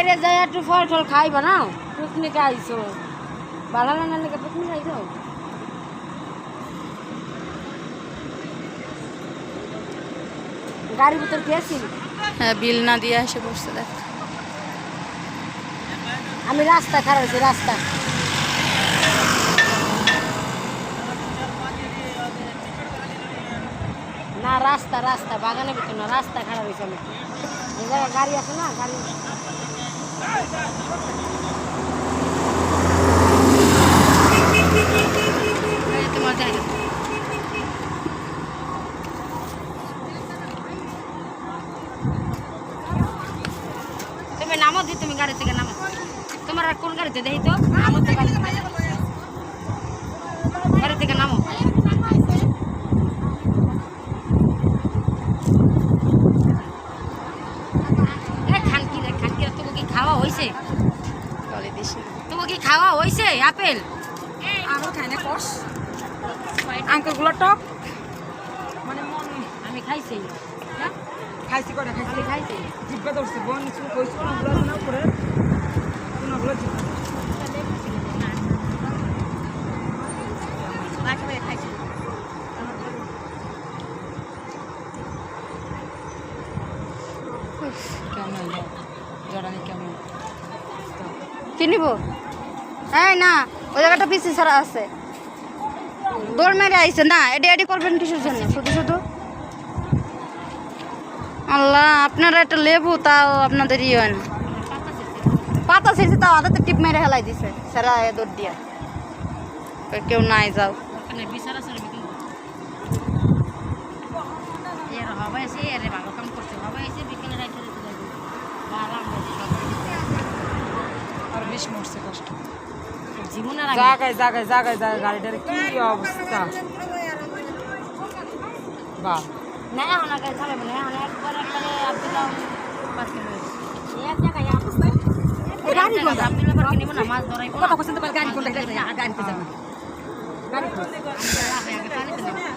বাইরে যাই একটু ফল টল খাইবা না পিকনিকে আইছো ভালো না লাগে পিকনিক আইছো গাড়ির ভিতর গেছি হ্যাঁ বিল না দিয়ে এসে বসছে দেখ আমি রাস্তা খারাপ হয়েছি রাস্তা না রাস্তা রাস্তা বাগানের ভিতর না রাস্তা খারাপ হয়েছে আমি এই জায়গায় গাড়ি আছে না গাড়ি তোমার জায়গা তুমি নামো দি তুমি গাড়ি থেকে নামো তোমার আর কোন গাড়িতে দেখি তো নামো তো গাড়ি থেকে নামো খানকিরা তোকে কি খাওয়া হয়েছে তোকে কি খাওয়া হয়েছে আপেল আমার খাই না কষ আঙ্কেলগুলো টক মানে মন আমি খাইছি হ্যাঁ খাইছি কটা খাইছি আমি খাইছি জিব্বা ধরছে বোন কিছু কইছো না ওগুলো আছে না উপরে কোনগুলো জিব্বা কেমন জড়ানি কেমন কিনিব এই না ওই জায়গাটা পিছিয়ে ছাড়া আছে দৌড় মেরে আইছে না এডি এডি করবেন কিসের জন্য শুধু শুধু আল্লাহ আপনারা একটা লেবু তাও আপনাদের ইয়ে হয় না পাতা ছিঁড়ছে তাও আদাতে টিপ মেরে হেলাই দিছে সারা দৌড় দিয়া কেউ নাই যাও ওখানে বিছানা ছেড়ে বিক্রি এর হবে এসে এর ভালো কাম করছে হবে এসে বিকেলে রাইতে দিতে যাবে আরাম হয়েছে আর বেশ মরছে কষ্ট জীবনের জায়গায় জায়গায় জায়গায় জায়গায় গাড়িটার কি অবস্থা বাহ না ওনাকে ছাড়ে বলে অনেক একবার একবারে আব্দুল্লাহ পাশে রয়েছে এক জায়গায় গাড়ি কোনটা আব্দুল্লাহ পাশে নিব না মাছ ধরাইবো কথা কইছেন তো গাড়ি কোনটা গাড়িতে যাবে গাড়ি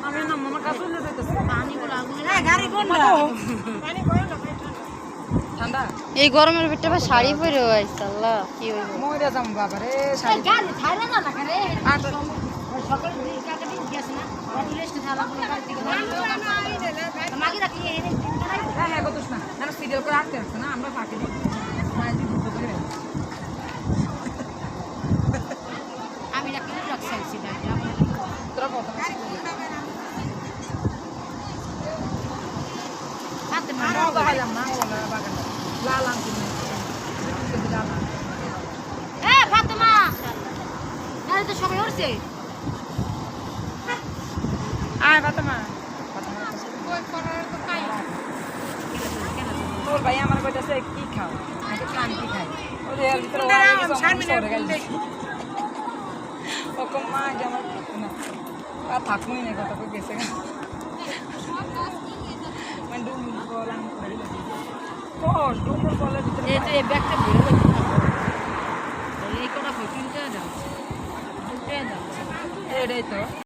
আমি না মামা কাছে চলে যাইতেছে পানি বলে আগুনে গাড়ি কোনটা পানি কই না ঠান্ডা এই গরমের ভিতরে শাড়ি পরে আইছে আল্লাহ কি হইব মইরা যাম বাবা রে শাড়ি গাড়ি ছাড়া না করে সকালে কাকে দিন গেছ না রেস্ট ছাড়া কোনো গাড়ি থেকে মাগি রাখি হ্যাঁ হ্যাঁ গতস না না সিরিয়াল করে আটকে রাখছে না আমরা ফাঁকে দিই মাইল দিয়ে ঢুকে করে আমি রাখি রাখছি গাড়ি তোরা কত হাতে না বাগাইলাম না ওলা বাগান লাল আম কিনে লাল আম এ ফাতেমা গাড়ি তো সবাই উঠছে আয় ফাতেমা কই করার তো খাই তোর ভাই আমার কইতাছে কি খাও আমি তো কি খাই ওরে এর ভিতরে ও কম মা যে আমার না আর থাকুই না কথা কই গেছে মানে ডুম বলাম করে কোস ডুম বলার ভিতরে এই তো এই ব্যাগটা ভরে রাখি এই কোটা কই কিনতে যাও এটাই তো